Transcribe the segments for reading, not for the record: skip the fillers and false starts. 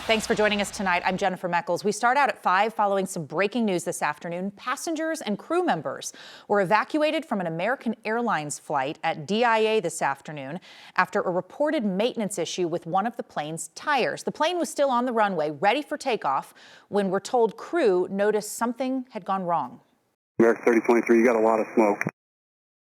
Thanks for joining us tonight. I'm Jennifer Meckles. We start out at 5 following some breaking news this afternoon. Passengers and crew members were evacuated from an American Airlines flight at DIA this afternoon after a reported maintenance issue with one of the plane's tires. The plane was still on the runway, ready for takeoff, when we're told crew noticed something had gone wrong. American 3023, you got a lot of smoke.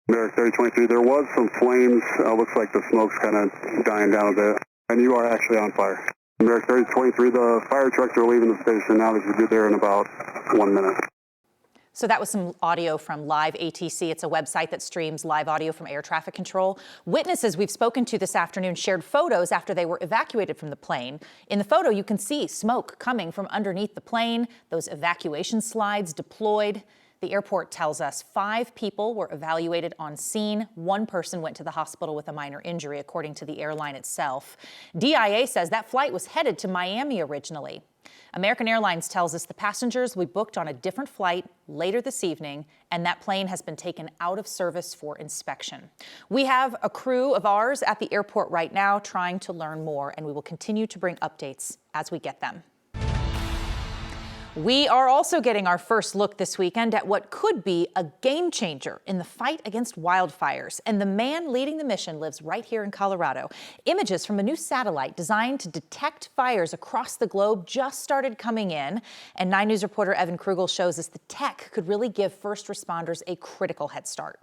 American 3023, there was some flames. Looks like the smoke's kind of dying down a bit. And you are actually on fire. American 3023, the fire trucks are leaving the station now. They should be there in about 1 minute. So that was some audio from Live ATC. It's a website that streams live audio from air traffic control. Witnesses we've spoken to this afternoon shared photos after they were evacuated from the plane. In the photo, you can see smoke coming from underneath the plane, those evacuation slides deployed. The airport tells us 5 people were evaluated on scene. 1 person went to the hospital with a minor injury, according to the airline itself. DIA says that flight was headed to Miami originally. American Airlines tells us the passengers we booked on a different flight later this evening, and that plane has been taken out of service for inspection. We have a crew of ours at the airport right now trying to learn more, and we will continue to bring updates as we get them. We are also getting our first look this weekend at what could be a game changer in the fight against wildfires. And the man leading the mission lives right here in Colorado. Images from a new satellite designed to detect fires across the globe just started coming in. And 9 News reporter Evan Krugel shows us the tech could really give first responders a critical head start.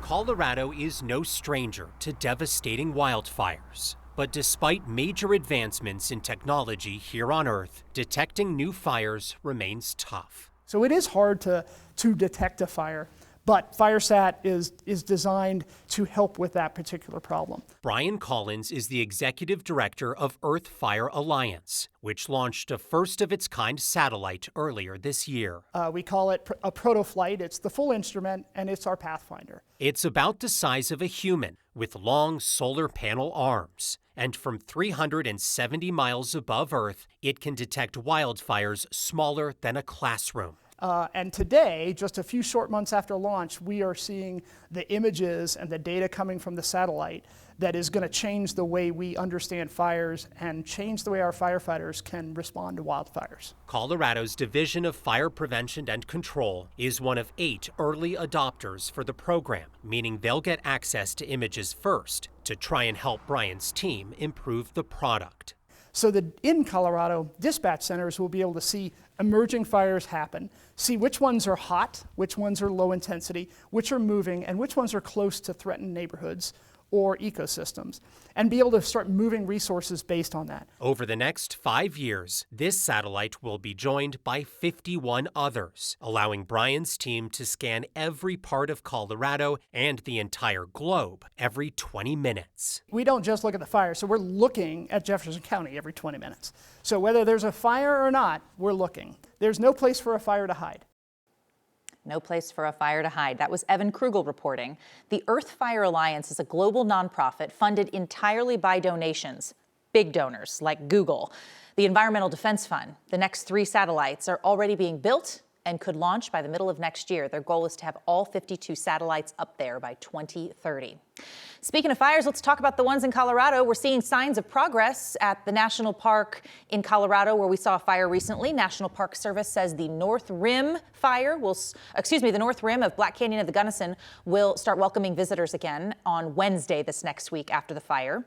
Colorado is no stranger to devastating wildfires. But despite major advancements in technology here on Earth, detecting new fires remains tough. So it is hard to detect a fire, but Firesat is designed to help with that particular problem. Brian Collins is the executive director of Earthfire Alliance, which launched a first-of-its-kind satellite earlier this year. We call it a protoflight. It's the full instrument, and it's our pathfinder. It's about the size of a human, with long solar panel arms. And from 370 miles above Earth, it can detect wildfires smaller than a classroom. And today, just a few short months after launch, we are seeing the images and the data coming from the satellite that is going to change the way we understand fires and change the way our firefighters can respond to wildfires. Colorado's Division of Fire Prevention and Control is one of 8 early adopters for the program, meaning they'll get access to images first to try and help Brian's team improve the product. So that in Colorado, dispatch centers will be able to see emerging fires happen, see which ones are hot, which ones are low intensity, which are moving, and which ones are close to threatened neighborhoods or ecosystems, and be able to start moving resources based on that. Over the next 5 years, this satellite will be joined by 51 others, allowing Brian's team to scan every part of Colorado and the entire globe every 20 minutes. We don't just look at the fire, so we're looking at Jefferson County every 20 minutes. So whether there's a fire or not, we're looking. There's no place for a fire to hide. No place for a fire to hide. That was Evan Krugel reporting. The Earthfire Alliance is a global nonprofit funded entirely by donations, big donors like Google. The Environmental Defense Fund. The next 3 satellites are already being built and could launch by the middle of next year. Their goal is to have all 52 satellites up there by 2030. Speaking of fires, let's talk about the ones in Colorado. We're seeing signs of progress at the national park in Colorado where we saw a fire recently. National Park Service says the North Rim the North Rim of Black Canyon of the Gunnison will start welcoming visitors again on Wednesday this next week after the fire.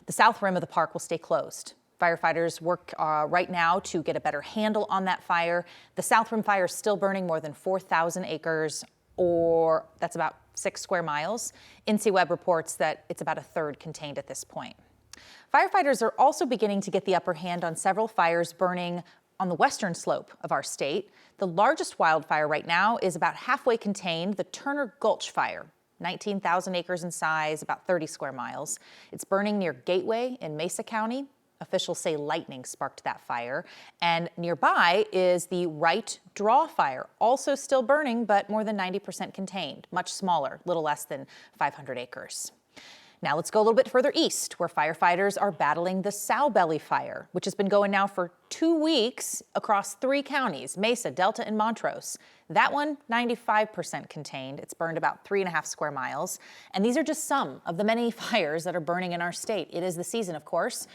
The South Rim of the park will stay closed. Firefighters work right now to get a better handle on that fire. The South Rim fire is still burning more than 4,000 acres, or that's about 6 square miles. NCWeb reports that it's about a third contained at this point. Firefighters are also beginning to get the upper hand on several fires burning on the western slope of our state. The largest wildfire right now is about halfway contained, the Turner Gulch fire. 19,000 acres in size, about 30 square miles. It's burning near Gateway in Mesa County. Officials say lightning sparked that fire. And nearby is the Wright Draw fire, also still burning, but more than 90% contained, much smaller, little less than 500 acres. Now let's go a little bit further east, where firefighters are battling the sow belly fire, which has been going now for 2 weeks across 3 counties, Mesa, Delta, and Montrose. That one, 95% contained. It's burned about 3.5 square miles. And these are just some of the many fires that are burning in our state. It is the season, of course.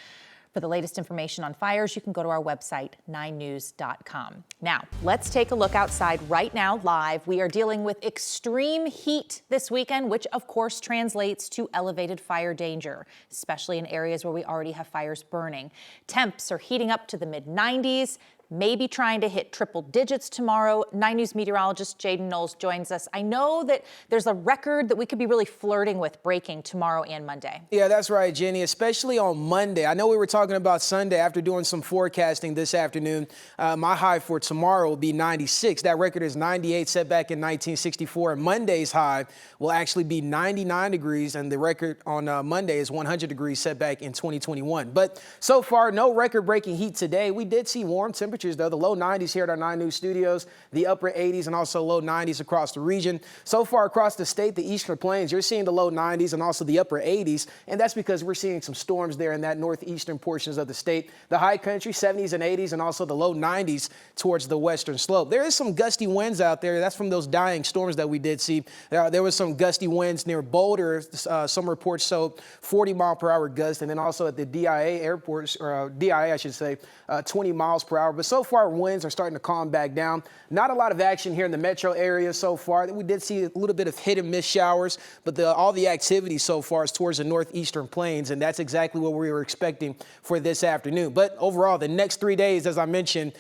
For the latest information on fires, you can go to our website, 9news.com. Now, let's take a look outside right now, live. We are dealing with extreme heat this weekend, which of course translates to elevated fire danger, especially in areas where we already have fires burning. Temps are heating up to the mid-90s. Maybe trying to hit triple digits tomorrow. 9 News meteorologist Jaden Knowles joins us. I know that there's a record that we could be really flirting with breaking tomorrow and Monday. Yeah, that's right, Jenny, especially on Monday. I know we were talking about Sunday after doing some forecasting this afternoon. My high for tomorrow will be 96. That record is 98, set back in 1964. And Monday's high will actually be 99 degrees, and the record on Monday is 100 degrees, set back in 2021. But so far, no record-breaking heat today. We did see warm temperatures, though. The low 90s here at our 9 News studios, the upper 80s and also low 90s across the region. So far across the state, the eastern plains, you're seeing the low 90s and also the upper 80s, and that's because we're seeing some storms there in that northeastern portions of the state. The high country, 70s and 80s, and also the low 90s towards the western slope. There is some gusty winds out there. That's from those dying storms that we did see. There was some gusty winds near Boulder. Some reports showed 40-mile-per-hour gusts, and then also at the DIA airports, or DIA, I should say, 20 miles per hour. But so far, winds are starting to calm back down. Not a lot of action here in the metro area so far. We did see a little bit of hit and miss showers, but all the activity so far is towards the northeastern plains, and that's exactly what we were expecting for this afternoon. But overall, the next 3 days, as I mentioned,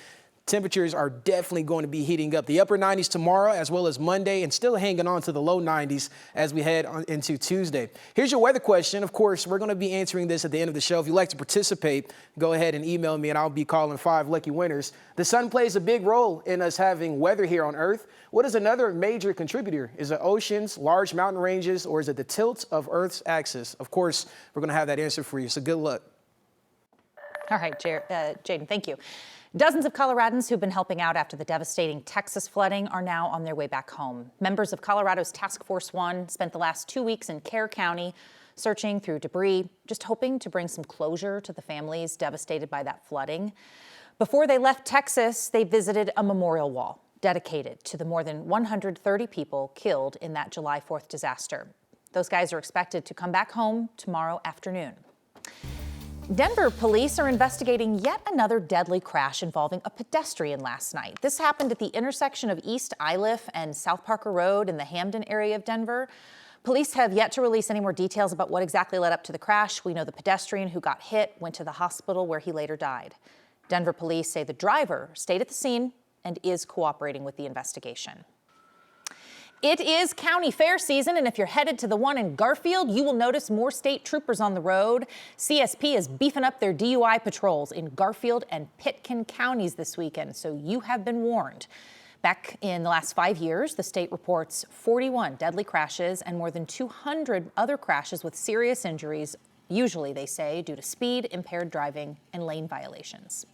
temperatures are definitely going to be heating up. The upper 90s tomorrow as well as Monday, and still hanging on to the low 90s as we head into Tuesday. Here's your weather question. Of course, we're going to be answering this at the end of the show. If you'd like to participate, go ahead and email me and I'll be calling 5 lucky winners. The sun plays a big role in us having weather here on Earth. What is another major contributor? Is it oceans, large mountain ranges, or is it the tilt of Earth's axis? Of course, we're going to have that answer for you, so good luck. All right, Jaden, thank you. Dozens of Coloradans who've been helping out after the devastating Texas flooding are now on their way back home. Members of Colorado's Task Force 1 spent the last 2 weeks in Kerr County searching through debris, just hoping to bring some closure to the families devastated by that flooding. Before they left Texas, they visited a memorial wall dedicated to the more than 130 people killed in that July 4th disaster. Those guys are expected to come back home tomorrow afternoon. Denver police are investigating yet another deadly crash involving a pedestrian last night. This happened at the intersection of East Iliff and South Parker Road in the Hamden area of Denver. Police have yet to release any more details about what exactly led up to the crash. We know the pedestrian who got hit went to the hospital where he later died. Denver police say the driver stayed at the scene and is cooperating with the investigation. It is county fair season, and if you're headed to the one in Garfield, you will notice more state troopers on the road. CSP is beefing up their DUI patrols in Garfield and Pitkin counties this weekend, so you have been warned. Back in the last 5 years, the state reports 41 deadly crashes and more than 200 other crashes with serious injuries, usually, they say, due to speed, impaired driving, and lane violations.